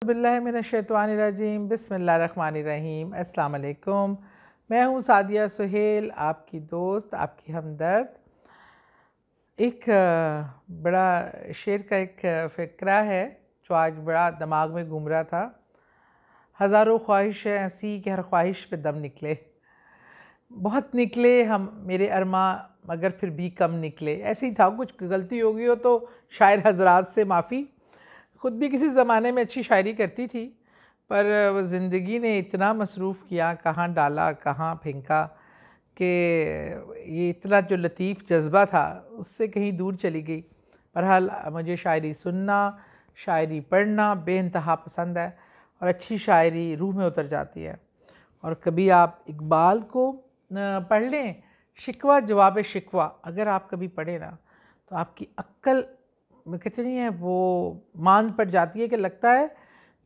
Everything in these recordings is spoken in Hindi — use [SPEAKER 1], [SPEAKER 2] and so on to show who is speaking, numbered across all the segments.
[SPEAKER 1] बिस्मिल्लाहिर्रहमानिर्रहीम बिस्मिल्लाहिर्रहमानिर्रहीम अस्सलाम वालेकुम। मैं हूँ सादिया सुहेल, आपकी दोस्त, आपकी हमदर्द। एक बड़ा शेर का एक फ़िक्रा है जो आज बड़ा दिमाग में घूम रहा था। हज़ारों ख्वाहिशें ऐसी कि हर ख्वाहिश पे दम निकले। बहुत निकले हम मेरे अरमा, मगर फिर भी कम निकले। ऐसे ही था, कुछ गलती हो गई हो तो शायर हजरात से माफ़ी। ख़ुद भी किसी ज़माने में अच्छी शायरी करती थी, पर वो ज़िंदगी ने इतना मसरूफ़ किया, कहाँ डाला कहाँ फेंका, कि ये इतना जो लतीफ़ जज्बा था उससे कहीं दूर चली गई। बहरहाल मुझे शायरी सुनना, शायरी पढ़ना बेइंतहा पसंद है, और अच्छी शायरी रूह में उतर जाती है। और कभी आप इकबाल को पढ़ लें, शिकवा जवाब शिकवा, अगर आप कभी पढ़ें ना तो आपकी अक्ल कहते नहीं है वो मान पड़ जाती है, कि लगता है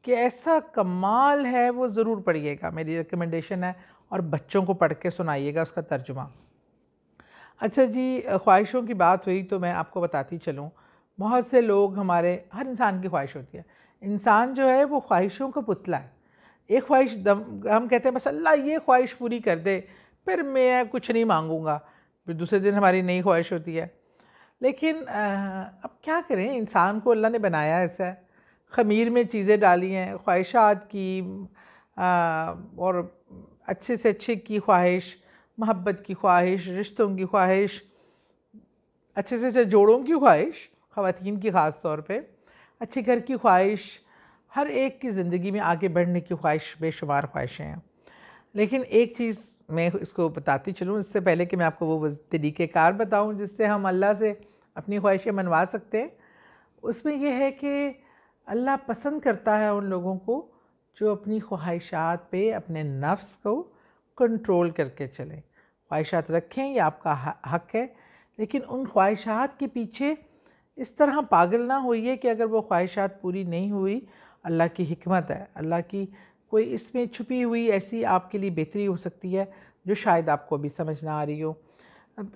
[SPEAKER 1] कि ऐसा कमाल है, वो ज़रूर पढ़िएगा, मेरी रिकमेंडेशन है। और बच्चों को पढ़ के सुनाइएगा उसका तर्जुमा। अच्छा जी, ख्वाहिशों की बात हुई तो मैं आपको बताती चलूँ, बहुत से लोग, हमारे हर इंसान की ख्वाहिश होती है। इंसान जो है वो ख्वाहिशों का पुतला है। एक ख्वाहिश हम कहते हैं बस अल्लाह ये ख्वाहिश पूरी कर दे, फिर मैं कुछ नहीं मांगूंगा। फिर दूसरे दिन हमारी नई ख्वाहिश होती है। लेकिन अब क्या करें, इंसान को अल्लाह ने बनाया ऐसा है, ख़मीर में चीज़ें डाली हैं, ख्वाहिशात की और अच्छे से अच्छे की ख्वाहिश, मोहब्बत की ख्वाहिश, रिश्तों की ख्वाहिश, अच्छे से अच्छे जोड़ों की ख्वाहिश, ख़वातीन की ख़ास तौर पे, अच्छे घर की ख्वाहिश, हर एक की ज़िंदगी में आगे बढ़ने की ख्वाहिश, बेशुमार ख्वाहिशें हैं। लेकिन एक चीज़ मैं इसको बताती चलूँ, इससे पहले कि मैं आपको वो तरीक़ेकार बताऊँ जिससे हम अल्लाह से अपनी ख्वाहिशें मनवा सकते हैं। उसमें यह है कि अल्लाह पसंद करता है उन लोगों को जो अपनी ख्वाहिशात पे अपने नफ्स को कंट्रोल करके चलें। ख्वाहिशात रखें, ये आपका हक है, लेकिन उन ख्वाहिशात के पीछे इस तरह पागल ना होइए कि अगर वो ख्वाहिशात पूरी नहीं हुई, अल्लाह की हिकमत है, अल्लाह की कोई इसमें छुपी हुई ऐसी आपके लिए बेहतरी हो सकती है जो शायद आपको अभी समझ ना आ रही हो।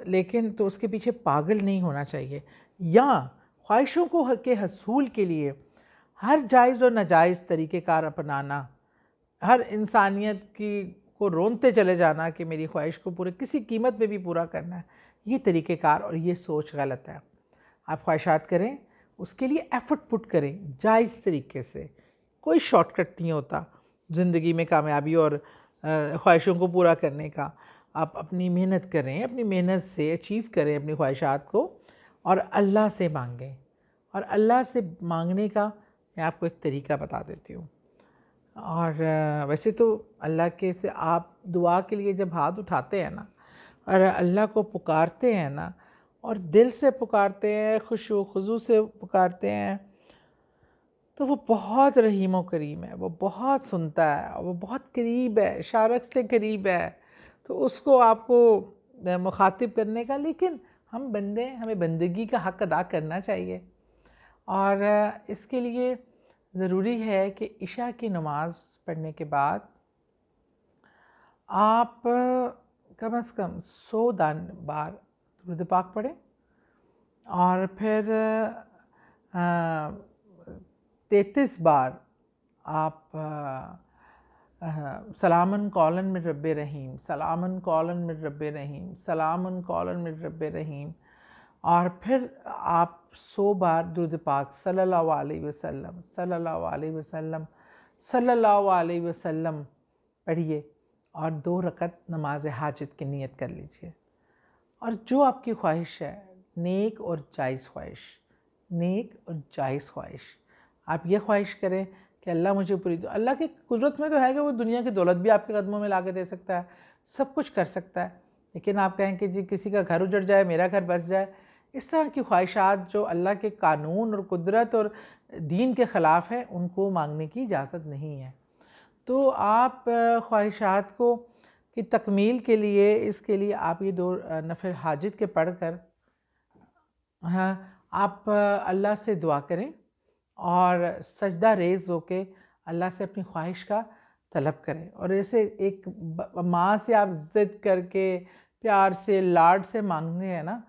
[SPEAKER 1] लेकिन तो उसके पीछे पागल नहीं होना चाहिए, या ख्वाहिशों को के हसूल के लिए हर जायज़ और नाजायज़ तरीक़ेकार अपनाना, हर इंसानियत की को रोनते चले जाना कि मेरी ख्वाहिश को पूरे किसी कीमत पे भी पूरा करना है, ये तरीक़ेकार और ये सोच गलत है। आप ख्वाहिशात करें, उसके लिए एफ़र्ट पुट करें जायज़ तरीके से। कोई शॉर्टकट नहीं होता ज़िंदगी में कामयाबी और ख्वाहिशों को पूरा करने का। आप अपनी मेहनत करें, अपनी मेहनत से अचीव करें अपनी ख्वाहिशात को, और अल्लाह से मांगें। और अल्लाह से मांगने का मैं आपको एक तरीका बता देती हूँ। और वैसे तो अल्लाह के से आप दुआ के लिए जब हाथ उठाते हैं ना और अल्लाह को पुकारते हैं ना, और दिल से पुकारते हैं, खुशू खुजू से पुकारते हैं, तो वो बहुत रहीम व करीम है, वो बहुत सुनता है, वो बहुत करीब है, शारक से करीब है। तो उसको आपको मुखातिब करने का, लेकिन हम बंदे, हमें बंदगी का हक़ अदा करना चाहिए। और इसके लिए ज़रूरी है कि इशा की नमाज़ पढ़ने के बाद आप कम से कम 100 बार दुरूद पाक पढ़ें, और फिर 33 बार आप सलामन कौलन मिन रब्बे रहीम, सलामन कौलन मिन रब्बे रहीम, सलामन कौलन मिन रब्बे रहीम, और फिर आप 100 बार दुरूद पाक सल्लल्लाहु अलैहि वसल्लम, सल्लल्लाहु अलैहि वसल्लम, सल्लल्लाहु अलैहि वसल्लम पढ़िए, और 2 रकत नमाज हाजत की नीयत कर लीजिए। और जो आपकी ख्वाहिश है, नेक और जायज़ ख्वाहिश, नेक और जायज़ ख्वाहिश, आप ये ख्वाहिश करें कि अल्लाह मुझे पूरी, अल्लाह की कुदरत में तो है कि वो दुनिया की दौलत भी आपके कदमों में ला के दे सकता है, सब कुछ कर सकता है। लेकिन आप कहें कि जी किसी का घर उजड़ जाए, मेरा घर बस जाए, इस तरह की ख्वाहिशात जो अल्लाह के कानून और कुदरत और दीन के ख़िलाफ़ है, उनको मांगने की इजाज़त नहीं है। तो आप ख्वाहिशात को की तकमील के लिए, इसके लिए आप ये 2 नफ़िल हाजित के पढ़ कर, हाँ, आप अल्लाह से दुआ करें और सजदा रेज़ होके अल्लाह से अपनी ख्वाहिश का तलब करें। और ऐसे एक माँ से आप ज़िद करके प्यार से, लाड से मांगते हैं ना,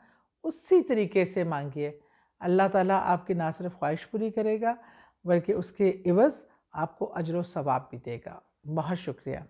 [SPEAKER 1] उसी तरीके से मांगिए। अल्लाह ताला आपकी ना सिर्फ ख्वाहिश पूरी करेगा, बल्कि उसके इवज़ आपको अजर व सवाब भी देगा। बहुत शुक्रिया।